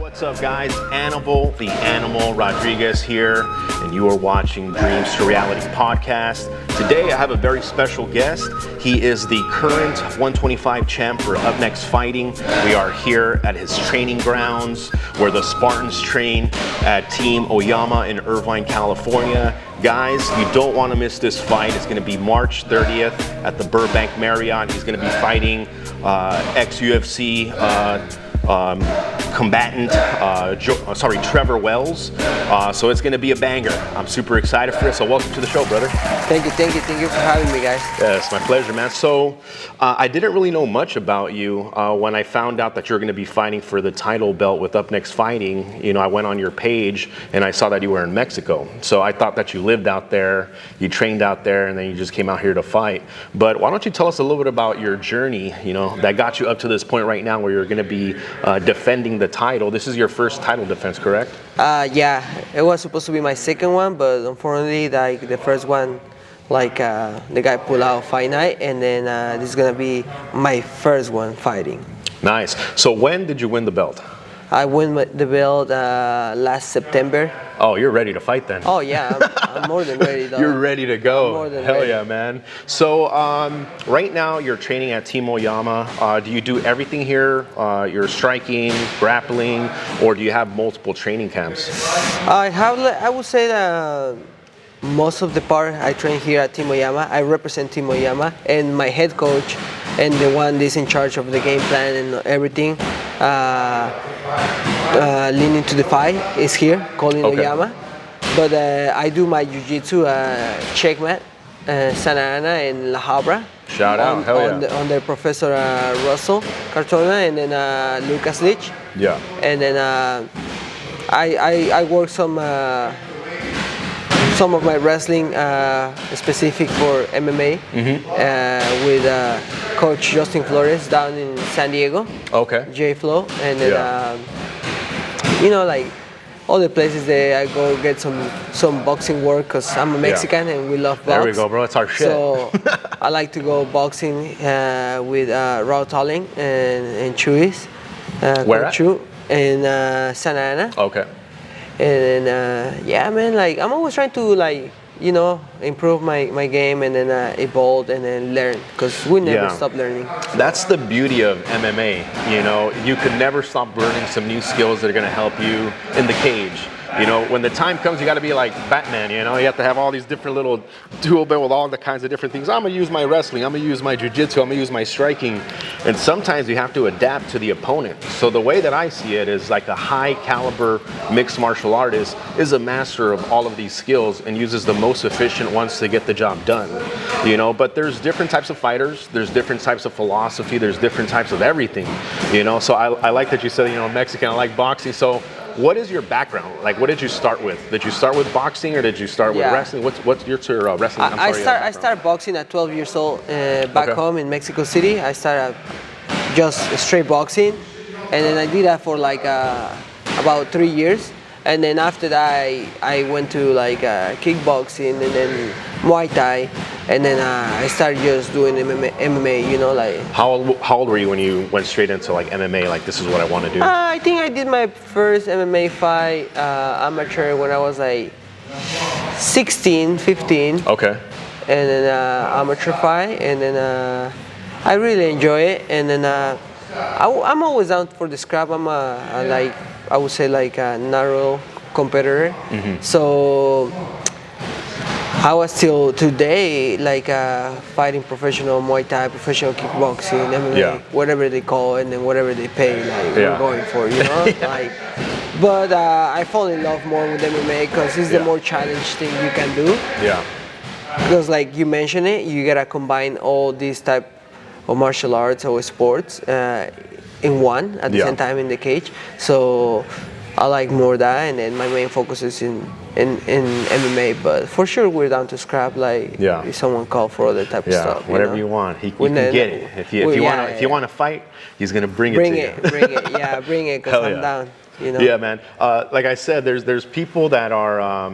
What's up, guys? Animal, the Animal Rodriguez here, and you are watching Dreams to Reality podcast. Today, I have a very special guest. He is the current 125 champ for Up Next Fighting. We are here at his training grounds where the Spartans train at Team Oyama in Irvine, California. Guys, you don't want to miss this fight. It's going to be March 30th at the Burbank Marriott. He's going to be fighting ex-UFC combatant, Trevor Wells. So it's going to be a banger. I'm super excited for it. So welcome to the show, brother. Thank you for having me, guys. Yeah, it's my pleasure, man. So I didn't really know much about you when I found out that you're going to be fighting for the title belt with Up Next Fighting. You know, I went on your page and I saw that you were in Mexico. So I thought that you lived out there, you trained out there, and then you just came out here to fight. But why don't you tell us a little bit about your journey, you know, that got you up to this point right now where you're going to be defending the title. This is your first title defense, correct? Yeah, it was supposed to be my second one, but unfortunately, like the first one, the guy pulled out fight night, and then this is gonna be my first one fighting. Nice. So when did you win the belt? I won the belt last September. Oh, you're ready to fight then. Oh yeah, I'm more than ready. Though. You're ready to go. I'm more than Hell ready. Yeah, man. So right now you're training at Team Oyama. Do you do everything here? You're striking, grappling, or do you have multiple training camps? I would say that most of the part I train here at Team Oyama. I represent Team Oyama, and my head coach and the one that's in charge of the game plan and everything, leading to the fight, is here, calling Oyama. But I do my jiu-jitsu, checkmat, Santa Ana and La Habra. Shout out, hell yeah. On the Professor Russell Cartona, and then Lucas Leach. Yeah. And then I work some of my wrestling specific for MMA with Coach Justin Flores down in San Diego. Okay. J-Flow, and then you know, like all the places that I go get some boxing work, because I'm a Mexican and we love box. There we go, bro. It's our shit. So I like to go boxing with Raul Tolling and Chuy's. Where at? Chu in Santa Ana. Okay. And then, yeah, man, like I'm always trying to, like, you know, improve my game and then evolve and then learn, because we never stop learning. That's the beauty of MMA. You know, you could never stop learning some new skills that are going to help you in the cage. You know, when the time comes, you got to be like Batman, you know, you have to have all these different little tool belt with all the kinds of different things. I'm going to use my wrestling, I'm going to use my jiu-jitsu, I'm going to use my striking. And sometimes you have to adapt to the opponent. So the way that I see it is like a high caliber mixed martial artist is a master of all of these skills and uses the most efficient ones to get the job done. You know, but there's different types of fighters, there's different types of philosophy, there's different types of everything, you know. So I like that you said, you know, Mexican, I like boxing. So what is your background? Like, what did you start with? Did you start with boxing or did you start with wrestling? What's your wrestling? I started boxing at 12 years old back home in Mexico City. I started just straight boxing, and then I did that for like about 3 years. And then after that, I went to like kickboxing and then Muay Thai, and then I started just doing MMA, you know, like. How old were you when you went straight into like MMA? Like, this is what I want to do. I think I did my first MMA fight amateur when I was like 16, 15. Okay. And then amateur fight, and then I really enjoy it. And then I'm always down for the scrap. I'm I would say like a narrow competitor. So I was till today like fighting professional Muay Thai, professional kickboxing, MMA, whatever they call it, and then whatever they pay, like we're going for, you know. Like, but I fall in love more with MMA because it's the more challenge thing you can do. Yeah. Because like you mentioned it, you gotta combine all these type of martial arts or sports in one at the same time in the cage. So I like more that, and then my main focus is in MMA. But for sure, we're down to scrap. Like if someone call for other type of stuff, whatever you want, you can get it. If you want to fight, he's gonna bring it to you. Bring it, bring it, because I'm down. You know? Yeah, man. Like I said, there's people that are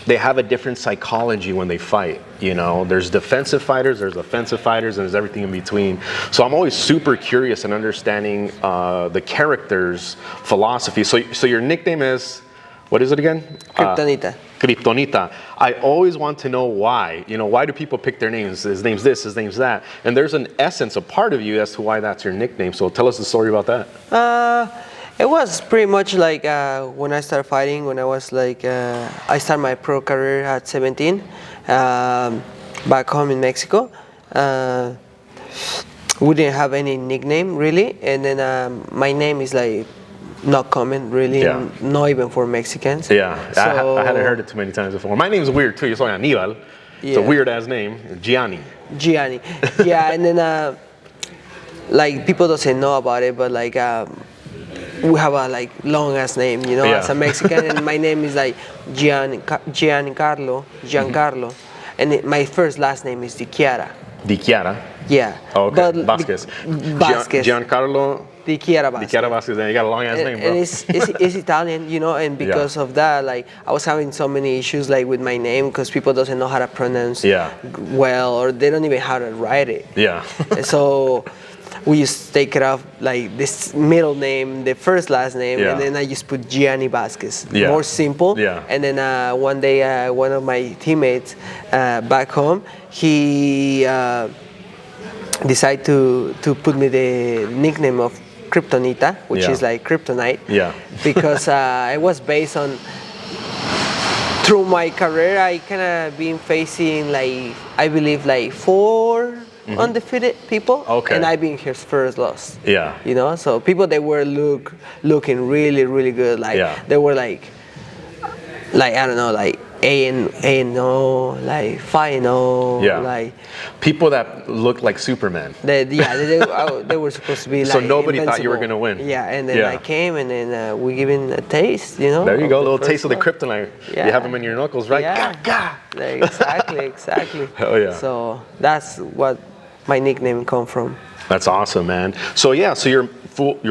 they have a different psychology when they fight. You know, there's defensive fighters, there's offensive fighters, and there's everything in between. So I'm always super curious in understanding the character's philosophy. So your nickname is, what is it again? Kryptonita. Kryptonita. I always want to know why. You know, why do people pick their names? His name's this, his name's that. And there's an essence, a part of you as to why that's your nickname. So tell us the story about that. It was pretty much like when I started fighting, when I was like, I started my pro career at 17, back home in Mexico. We didn't have any nickname really, and then my name is like not common really, Yeah. not even for Mexicans. Yeah, So, I hadn't heard it too many times before. My name's weird too. You're saying Aníbal. It's a Yeah. weird ass name. Gianni. Gianni. Yeah, and then like people doesn't know about it, but like we have a like long ass name, you know, Yeah. as a Mexican, and my name is like Giancarlo, and my first last name is Di Chiara. Di Chiara. Yeah. Oh, okay. Vazquez. Vazquez. Giancarlo Di Chiara Vazquez. Di Chiara Vazquez. Then you got a long ass name, bro. And it's Italian, you know, and because of that, like I was having so many issues like with my name because people doesn't know how to pronounce well, or they don't even how to write it. Yeah. So we just take it off like this middle name, the first last name, Yeah. and then I just put Gianni Vazquez. Yeah. More simple. Yeah. And then one day, one of my teammates back home, he decided to put me the nickname of Kryptonita, which Yeah. is like kryptonite. Yeah. Because it was based on, through my career, I kind of been facing like, I believe like 4 undefeated people. Okay. And I've been here first lost. Yeah. You know, so people they were looking really, really good. Like they were like I don't know, like A&O, like 5-0, Yeah. like People that look like Superman. they were supposed to be like So nobody thought you were invincible. gonna win. Yeah, and then I came, and then we given a taste, you know. There you go, a the little first taste of the one. kryptonite. Yeah. You have them in your knuckles, right? Yeah. Gah, gah. Exactly. Hell yeah. So that's what my nickname come from. That's awesome, man. So yeah, so you're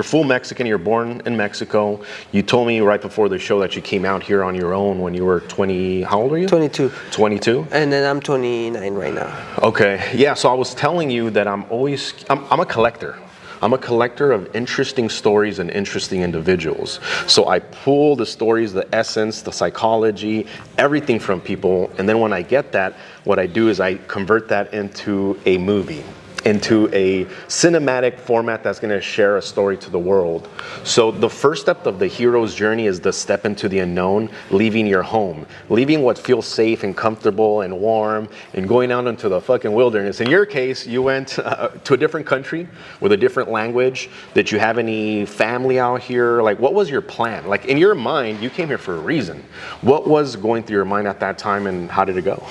full Mexican. You're born in Mexico. You told me right before the show that you came out here on your own when you were 20. How old are you? 22. 22. And then I'm 29 right now. Okay. Yeah. So I was telling you that I'm a collector. I'm a collector of interesting stories and interesting individuals. So I pull the stories, the essence, the psychology, everything from people. And then when I get that, what I do is I convert that into a movie, into a cinematic format that's going to share a story to the world. So the first step of the hero's journey is the step into the unknown, leaving your home, leaving what feels safe and comfortable and warm, and going out into the fucking wilderness. In your case, you went to a different country with a different language. Did you have any family out here? Like, what was your plan? Like, in your mind, you came here for a reason. What was going through your mind at that time, and how did it go?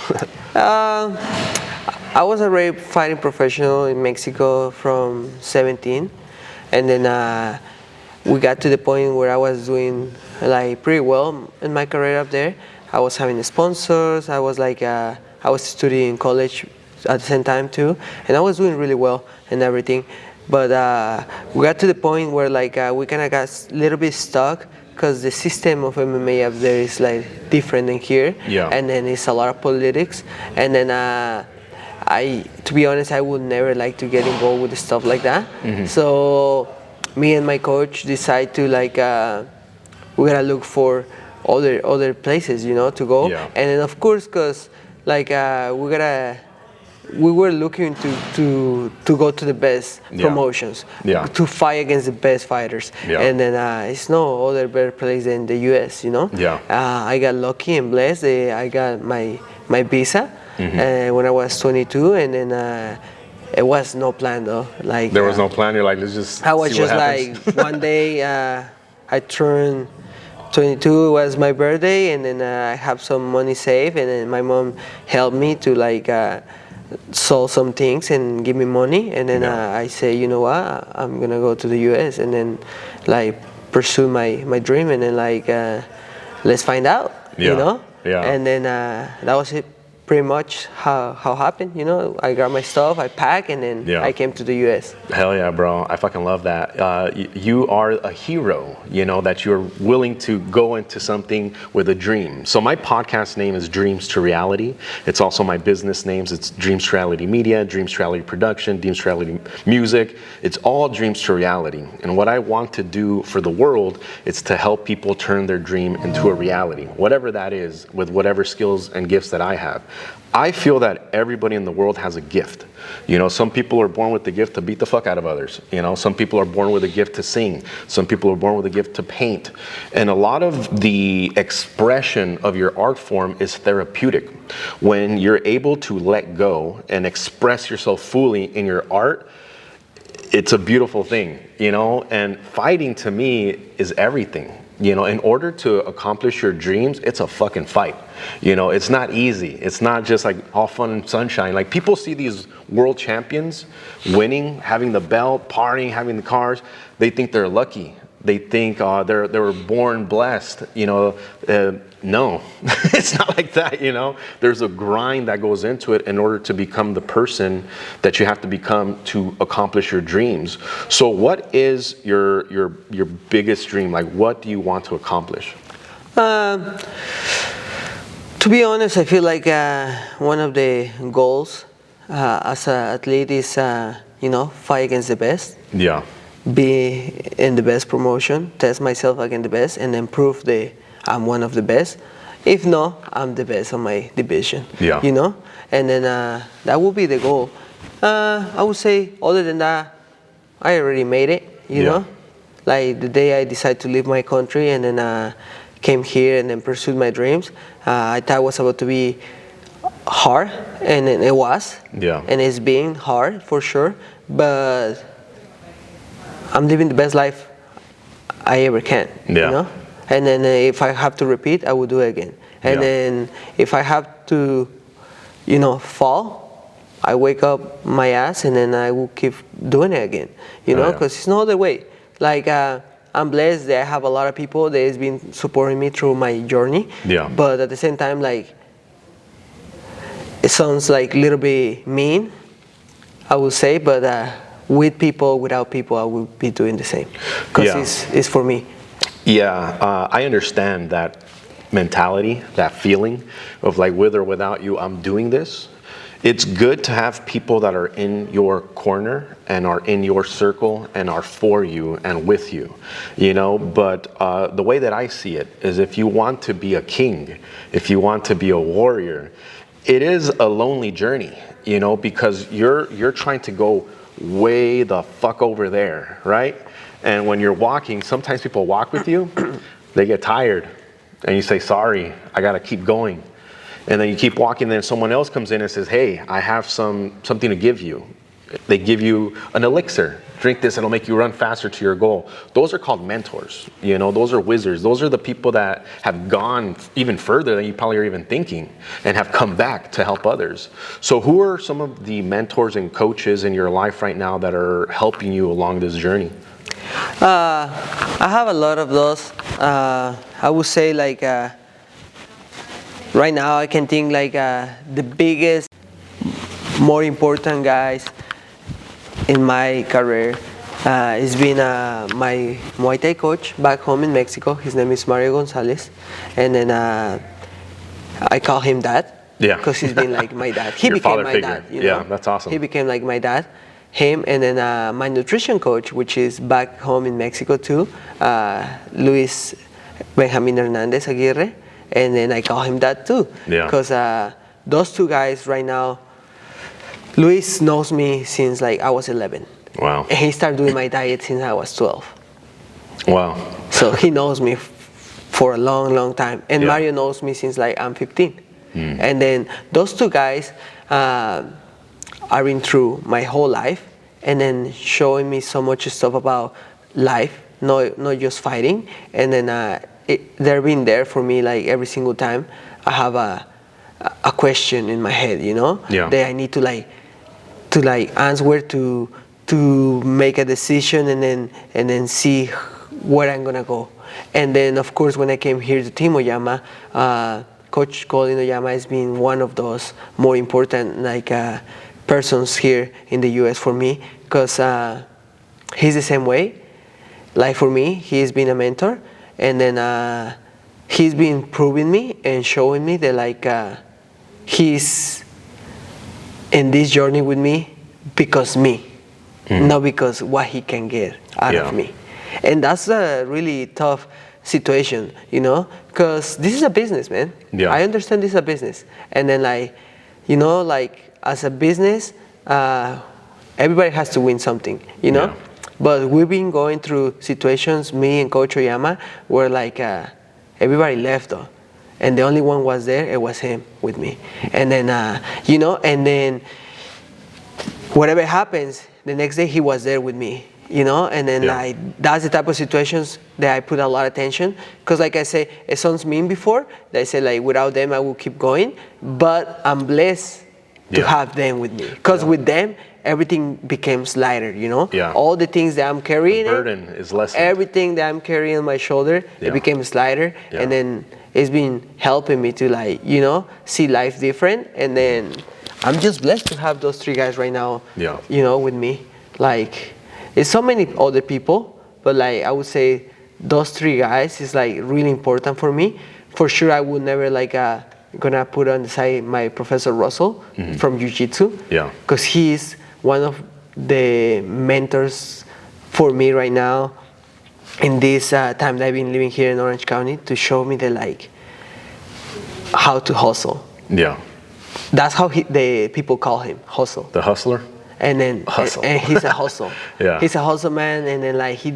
I was already fighting professional in Mexico from 17, and then we got to the point where I was doing like pretty well in my career up there. I was having sponsors. I was like I was studying college at the same time too, and I was doing really well and everything. But we got to the point where like we kind of got a little bit stuck because the system of MMA up there is like different than here. Yeah. And then it's a lot of politics, and then. To be honest, I would never like to get involved with stuff like that. So me and my coach decide to like we gotta look for other places, you know, to go. Yeah. And then of course, cause like we were looking to go to the best promotions, to fight against the best fighters. And then it's no other better place than the US, you know. I got lucky and blessed. I got my visa. When I was 22, and then it was no plan though. Like there was no plan. You're like, let's just. I was see just what like happens. one day I turned 22. It was my birthday, and then I have some money saved, and then my mom helped me to like sell some things and give me money, and then I say, you know what, I'm gonna go to the US, and then like pursue my dream, and then like let's find out, you know. And then that was it. pretty much how happened. You know, I got my stuff, I packed, and then Yeah. I came to the U.S. Hell yeah, bro. I fucking love that. You are a hero, you know, that you're willing to go into something with a dream. So my podcast name is Dreams to Reality. It's also my business names. It's Dreams to Reality Media, Dreams to Reality Production, Dreams to Reality Music. It's all Dreams to Reality. And what I want to do for the world is to help people turn their dream into a reality, whatever that is, with whatever skills and gifts that I have. I feel that everybody in the world has a gift. You know, some people are born with the gift to beat the fuck out of others. You know, some people are born with a gift to sing. Some people are born with a gift to paint. And a lot of the expression of your art form is therapeutic. When you're able to let go and express yourself fully in your art, it's a beautiful thing, you know, and fighting to me is everything. You know, in order to accomplish your dreams, it's a fucking fight. You know, it's not easy. It's not just like all fun and sunshine. Like, people see these world champions winning, having the belt, partying, having the cars. They think they're lucky. They think they were born blessed. You know, no, it's not like that. You know, there's a grind that goes into it in order to become the person that you have to become to accomplish your dreams. So what is your biggest dream? Like, what do you want to accomplish? To be honest, I feel like one of the goals as an athlete is, you know, fight against the best. Yeah. Be in the best promotion, test myself against the best, and then prove I'm one of the best. If not, I'm the best on my division. Yeah. You know, and then that will be the goal. I would say, other than that, I already made it. You know, like the day I decided to leave my country and then came here and then pursued my dreams. I thought it was about to be hard, and it was. Yeah. And it's been hard for sure, but I'm living the best life I ever can. Yeah. You know? And then if I have to repeat, I will do it again. And then if I have to, you know, fall, I wake up my ass and then I will keep doing it again. You know, because it's no other way. Like, I'm blessed that I have a lot of people that has been supporting me through my journey. Yeah. But at the same time, like, it sounds like a little bit mean, I would say, but with people, without people, I will be doing the same. Because it's for me. Yeah, I understand that mentality, that feeling of like, with or without you, I'm doing this. It's good to have people that are in your corner and are in your circle and are for you and with you, you know. But the way that I see it is, if you want to be a king, if you want to be a warrior, it is a lonely journey, you know, because you're trying to go way the fuck over there, right? And when you're walking, sometimes people walk with you, they get tired, and you say, sorry, I gotta keep going. And then you keep walking, then someone else comes in and says, hey, I have something to give you. They give you an elixir. Drink this, it'll make you run faster to your goal. Those are called mentors, you know, those are wizards. Those are the people that have gone even further than you probably are even thinking and have come back to help others. So who are some of the mentors and coaches in your life right now that are helping you along this journey? I have a lot of those. I would say, like, right now I can think like the biggest, more important guys in my career has been my Muay Thai coach back home in Mexico. His name is Mario Gonzalez, and then I call him Dad. Yeah. Because he's been like my dad. He Your became father my figure. dad. You know? Yeah, that's awesome. He became like my dad. Him, and then my nutrition coach, which is back home in Mexico too, Luis Benjamin Hernandez Aguirre, and then I call him that too. Yeah. Because those two guys right now, Luis knows me since like I was 11. Wow. And he started doing my diet since I was 12. Wow. So he knows me for a long, long time. And Mario knows me since like I'm 15. And then those two guys are in through my whole life, and then showing me so much stuff about life, not just fighting. And then they're been there for me like every single time I have a question in my head, you know, that I need to answer, to make a decision, and then see where I'm gonna go. And then of course when I came here to Team Oyama, Coach Colin Oyama has been one of those more important like persons here in the U.S. for me, because he's the same way. Like for me, he's been a mentor, and then he's been proving me and showing me that like he's in this journey with me because me, not because what he can get out of me. And that's a really tough situation, you know, because this is a business, man. I understand this is a business, and then like, you know, like as a business, everybody has to win something, you know. But we've been going through situations, me and Coach Oyama, where like everybody left though, and the only one was there, it was him with me. And then you know, and then whatever happens, the next day he was there with me, you know. And then like that's the type of situations that I put a lot of attention, because like I say, it sounds mean before, that I say like without them I will keep going, but I'm blessed to have them with me, because with them everything becomes lighter, you know. All the things that I'm carrying, the burden is lessened. Everything that I'm carrying on my shoulder, it becomes lighter, and then it's been helping me to like, you know, see life different. And then I'm just blessed to have those three guys right now, you know, with me. Like, it's so many other people, but like I would say those three guys is like really important for me. For sure, I would never like gonna put on the side my Professor Russell from Jiu-Jitsu, because he is one of the mentors for me right now in this time that I've been living here in Orange County, to show me the like how to hustle. That's how the people call him, hustle. The hustler? And then and he's a hustle. He's a hustle man, and then like he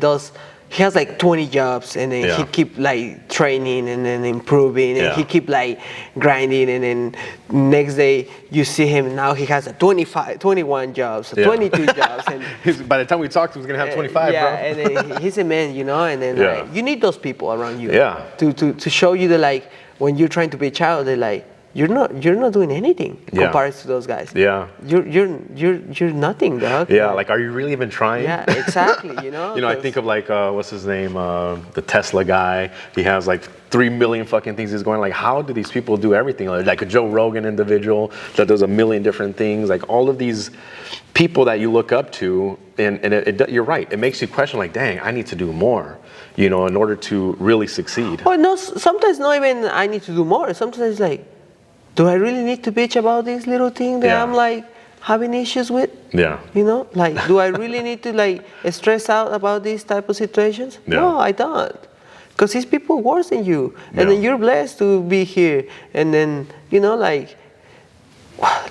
has like 20 jobs, and then he keep like training and then improving, and he keep like grinding, and then next day you see him, now he has a 21 jobs, 22 jobs, and by the time we talked, he was gonna have 25, bro. And then he's a man, you know, and then like, you need those people around you, to show you that like when you're trying to be a child, they're like, you're not doing anything compared to those guys. You're nothing, dog. Like, are you really even trying? Exactly. You know. You know, I think of like what's his name, the Tesla guy. He has like 3 million fucking things he's going. Like, how do these people do everything? Like a Joe Rogan individual that does a million different things. Like all of these people that you look up to, and you're right. It makes you question, like, dang, I need to do more, you know, in order to really succeed. Well, no, sometimes not even I need to do more. Sometimes it's like, do I really need to bitch about this little thing that I'm like having issues with? You know, like, do I really need to like stress out about these type of situations? No, I don't. Because these people worse than you. And then you're blessed to be here. And then, you know, like,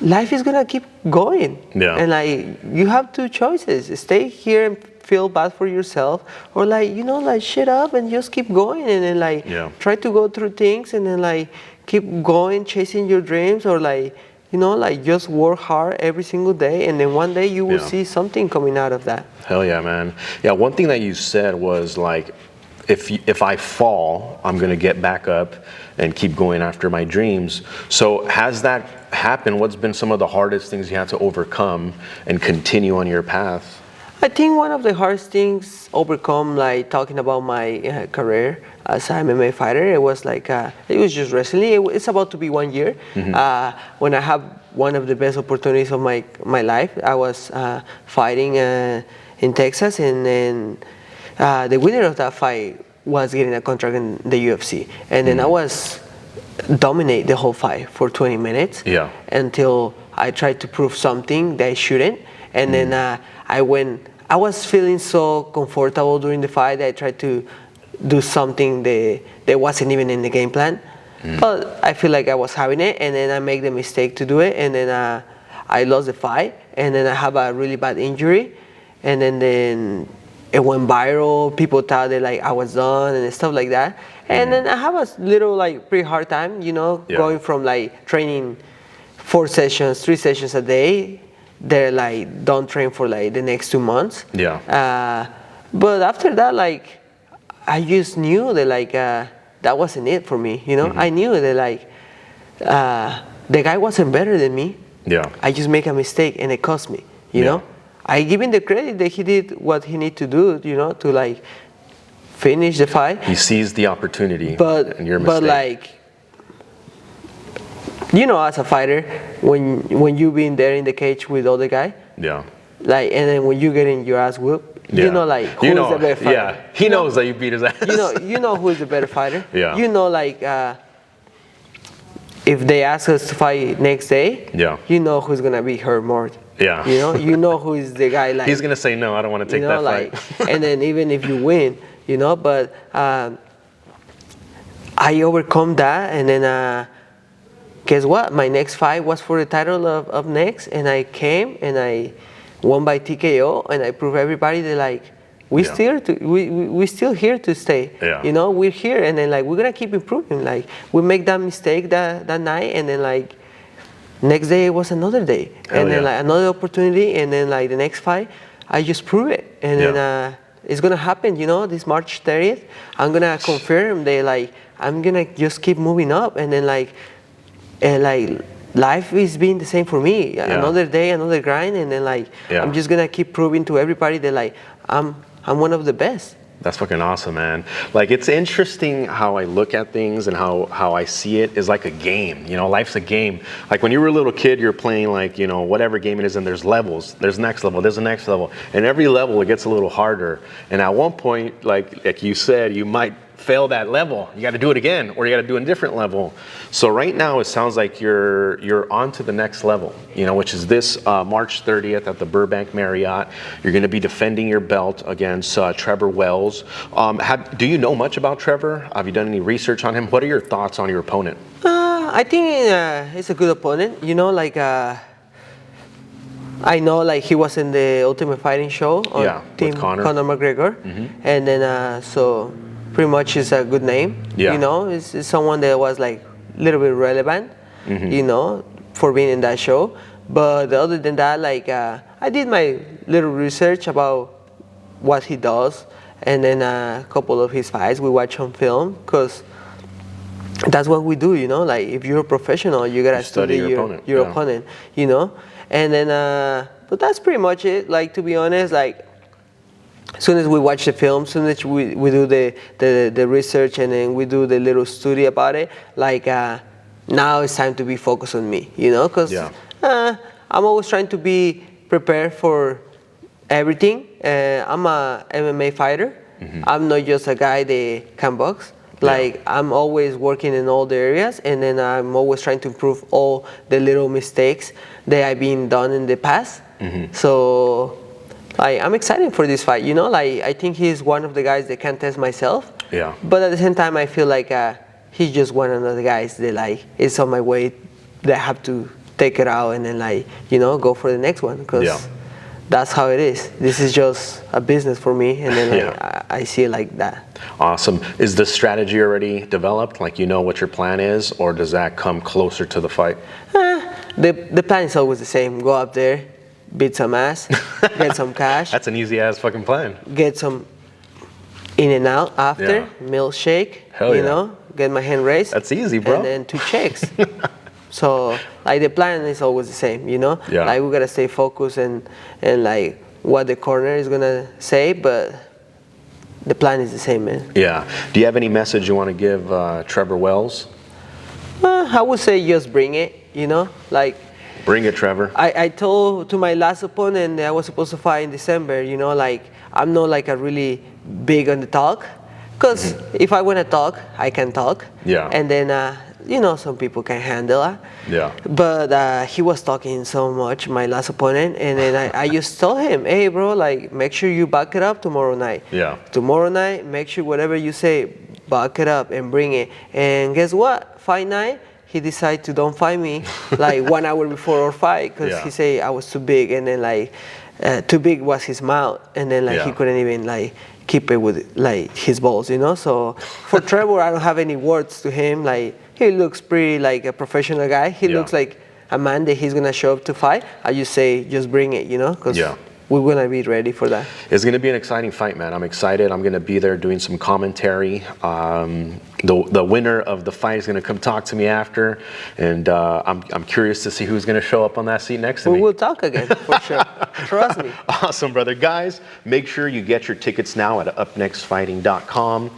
life is gonna keep going. And like, you have two choices. Stay here and feel bad for yourself, or like, you know, like shut up and just keep going, and then like try to go through things, and then like keep going, chasing your dreams, or like, you know, like just work hard every single day, and then one day you will see something coming out of that. Hell yeah, man. Yeah, one thing that you said was like, if I fall, I'm gonna get back up and keep going after my dreams. So has that happened? What's been some of the hardest things you had to overcome and continue on your path? I think one of the hardest things overcome, like talking about my career as an MMA fighter, it was like, it was just recently, it's about to be 1 year, when I have one of the best opportunities of my life. I was fighting in Texas, and then the winner of that fight was getting a contract in the UFC. And then I was dominate the whole fight for 20 minutes until I tried to prove something that I shouldn't. And then I was feeling so comfortable during the fight that I tried to do something that wasn't even in the game plan. But I feel like I was having it, and then I make the mistake to do it, and then I lost the fight, and then I have a really bad injury, and then it went viral. People thought that like I was done and stuff like that. And then I have a little like pretty hard time, you know, going from like training 3 sessions a day. They're like, don't train for like the next 2 months. But after that, like, I just knew that like that wasn't it for me, you know. I knew that like the guy wasn't better than me. I just make a mistake, and it cost me, you know. I give him the credit that he did what he need to do, you know, to like finish the fight. He seized the opportunity, but and your mistake. But like, you know, as a fighter, when you been there in the cage with other guy, Yeah. like, and then when you getting your ass whooped, Yeah. you know, like, who is the better fighter? Yeah, he knows that you beat his ass. You know who is the better fighter. Yeah. You know, like, if they ask us to fight next day, Yeah. you know who's gonna be hurt more. Yeah. You know who is the guy, like, He's gonna say no. I don't want to take that like, fight. and then even if you win, but I overcome that, and then guess what? My next fight was for the title of next, and I came and I won by TKO, and I proved everybody that, like, we still here to stay. Yeah. We're here, and then, like, we're gonna keep improving. Like, we make that mistake that night, and then, like, next day it was another day, and then like another opportunity, and then, like, the next fight, I just prove it, and then it's gonna happen. This March 30th, I'm gonna confirm that, like, I'm gonna just keep moving up, and then, like, life is being the same for me. Yeah. Another day, another grind, and then, like, I'm just gonna keep proving to everybody that, like, I'm one of the best. That's fucking awesome, man. Like, it's interesting how I look at things and how I see it is like a game. Life's a game. Like, when you were a little kid, you're playing, like, whatever game it is, and there's levels. There's next level, there's the next level. And every level, it gets a little harder. And at one point, like you said, you might fail that level. You got to do it again, or you got to do a different level. So right now, it sounds like you're on to the next level, which is this March 30th at the Burbank Marriott. You're going to be defending your belt against Trevor Wells. Do you know much about Trevor? Have you done any research on him? What are your thoughts on your opponent? I think he's a good opponent. Like, I know, like, he was in the Ultimate Fighting show on Team with Conor McGregor, and then so pretty much is a good name. Yeah. It's someone that was, like, a little bit relevant, for being in that show. But other than that, like, I did my little research about what he does, and then a couple of his fights we watch on film, because that's what we do. Like, if you're a professional, you gotta study your opponent. And then but that's pretty much it. Like, to be honest, like, as soon as we watch the film, as soon as we do the research, and then we do the little study about it, like, now it's time to be focused on me, because I'm always trying to be prepared for everything. I'm a MMA fighter. I'm not just a guy that can box. Like, I'm always working in all the areas, and then I'm always trying to improve all the little mistakes that I've been done in the past. So, like, I'm excited for this fight. Like, I think he's one of the guys that can test myself. Yeah. But at the same time, I feel like he's just one of the guys that, like, is on my way, that I have to take it out and then, like, go for the next one, because that's how it is. This is just a business for me, and then I see it like that. Awesome. Is the strategy already developed? Like, what your plan is, or does that come closer to the fight? The plan is always the same. Go up there, beat some ass, get some cash. That's an easy ass fucking plan. Get some in and out after, milkshake, get my hand raised. That's easy, bro. And then 2 checks. So, like, the plan is always the same, Like, we gotta stay focused and like, what the corner is gonna say, but the plan is the same, man. Yeah. Do you have any message you want to give Trevor Wells? I would say just bring it, like. Bring it, Trevor. I told to my last opponent that I was supposed to fight in December, like, I'm not, like, a really big on the talk, because if I want to talk, I can talk. Yeah. And then, some people can handle it. Yeah. But he was talking so much, my last opponent, and then I just told him, hey, bro, like, make sure you back it up tomorrow night. Yeah. Tomorrow night, make sure whatever you say, back it up and bring it. And guess what? Fight night, he decided to don't fight me like 1 hour before our fight, because he said I was too big, and then, like, too big was his mouth, and then, like, he couldn't even, like, keep it with, like, his balls, So for Trevor, I don't have any words to him. Like, he looks pretty like a professional guy. He looks like a man that he's gonna show up to fight. I just say, just bring it, because we're gonna be ready for that. It's going to be an exciting fight, man. I'm excited. I'm going to be there doing some commentary. The winner of the fight is going to come talk to me after, and I'm curious to see who's going to show up on that seat next to me. We'll talk again, for sure. Trust me. Awesome, brother. Guys, make sure you get your tickets now at upnextfighting.com.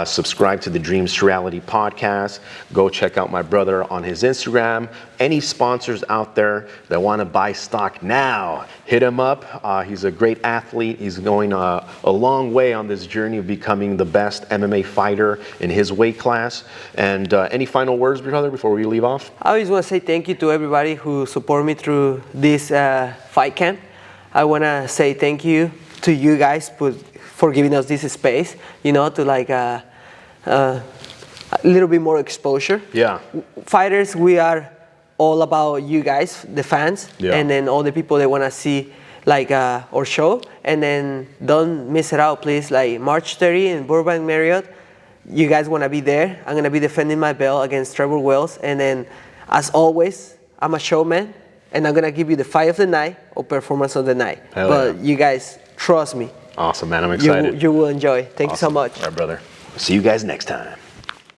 Subscribe to the Dreams to Reality podcast. Go check out my brother on his Instagram. Any sponsors out there that want to buy stock now, hit him up. He's a great athlete. He's going a long way on this journey of becoming the best MMA fighter in his weight class. And any final words, brother, before we leave off? I just want to say thank you to everybody who support me through this fight camp. I want to say thank you to you guys for giving us this space, you know, to like a little bit more exposure. Yeah. Fighters, we are all about you guys, the fans, Yeah. and then all the people that want to see like our show. And then don't miss it out, please. Like March 30 in Burbank Marriot, you guys want to be there. I'm going to be defending my belt against Trevor Wells. And then, as always, I'm a showman, and I'm going to give you the fight of the night or performance of the night. Hell but yeah. you guys, trust me. Awesome, man. I'm excited. You will enjoy. Thank you so much. All right, brother. See you guys next time.